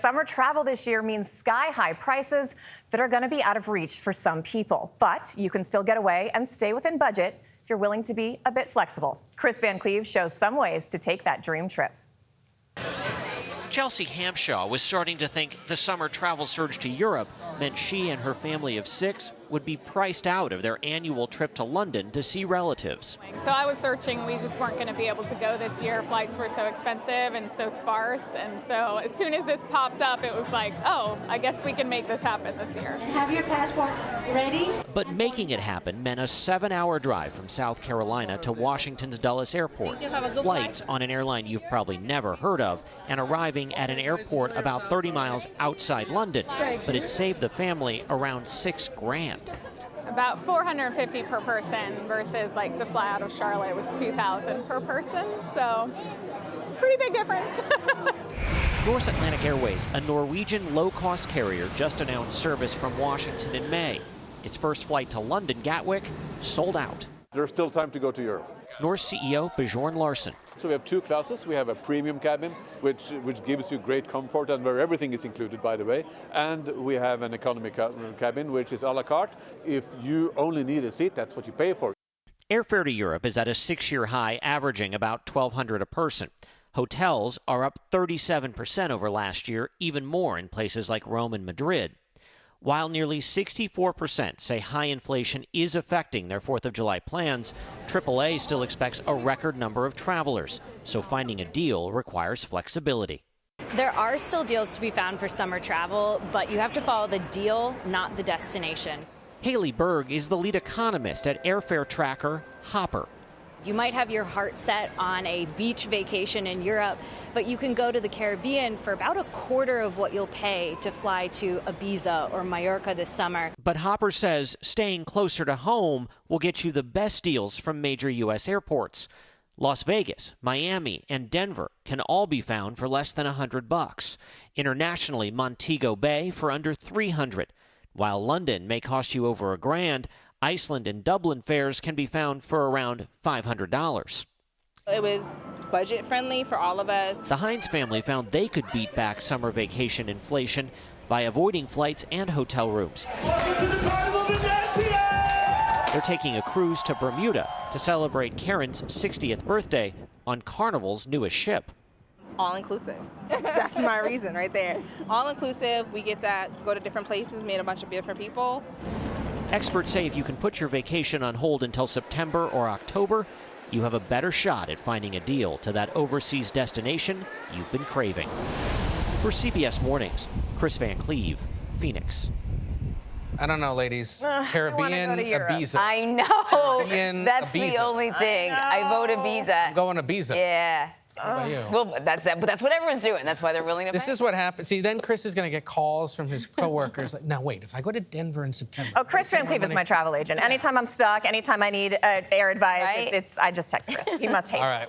summer travel this year means sky-high prices that are going to be out of reach for some people. But you can still get away and stay within budget if you're willing to be a bit flexible. Kris Van Cleave shows some ways to take that dream trip. Chelsea Hampshaw was starting to think the summer travel surge to Europe meant she and her family of 6 would be priced out of their annual trip to London to see relatives. So I was searching, we just weren't going to be able to go this year. Flights were so expensive and so sparse, and so as soon as this popped up, it was like, oh, I guess we can make this happen this year. Have your passport ready? But making it happen meant a 7-hour drive from South Carolina to Washington's Dulles Airport, flights on an airline you've probably never heard of, and arriving at an airport about 30 miles outside London. But it saved the family around $6 grand. About $450 per person versus like to fly out of Charlotte was $2,000 per person, so pretty big difference. North Atlantic Airways, a Norwegian low-cost carrier, just announced service from Washington in May. Its first flight to London Gatwick sold out. There's still time to go to Europe. North CEO Bjorn Larsen. So we have 2 classes. We have a premium cabin, which gives you great comfort and where everything is included, by the way. And we have an economy cabin, which is a la carte. If you only need a seat, that's what you pay for. Airfare to Europe is at a 6-year high, averaging about $1,200 a person. Hotels are up 37% over last year, even more in places like Rome and Madrid. While nearly 64% say high inflation is affecting their 4th of July plans, AAA still expects a record number of travelers, so finding a deal requires flexibility. There are still deals to be found for summer travel, but you have to follow the deal, not the destination. Haley Berg is the lead economist at airfare tracker Hopper. You might have your heart set on a beach vacation in Europe, but you can go to the Caribbean for about a quarter of what you'll pay to fly to Ibiza or Mallorca this summer. But Hopper says staying closer to home will get you the best deals from major U.S. airports. Las Vegas, Miami, and Denver can all be found for less than $100. Internationally, Montego Bay for under $300. While London may cost you over $1,000, Iceland and Dublin fares can be found for around $500. It was budget friendly for all of us. The Hines family found they could beat back summer vacation inflation by avoiding flights and hotel rooms. Welcome to the Carnival Venezia! They're taking a cruise to Bermuda to celebrate Karen's 60th birthday on Carnival's newest ship. All inclusive. That's my reason right there. All inclusive, we get to go to different places, meet a bunch of different people. Experts say if you can put your vacation on hold until September or October, you have a better shot at finding a deal to that overseas destination you've been craving. For CBS Mornings, Kris Van Cleave, Phoenix. I don't know, ladies. Caribbean, Ibiza. I know. Caribbean, That's Ibiza. the only thing. I vote Ibiza. I'm going Ibiza. Yeah. How about you? Well, that's what everyone's doing. That's why they're willing to This pay. is what happens. See, then Kris is going to get calls from his coworkers. Like, now wait, if I go to Denver in September. Oh, Kris Van Cleave is my travel agent. Anytime I'm stuck, anytime I need air advice, Right? I just text Kris. He must hate All it. right.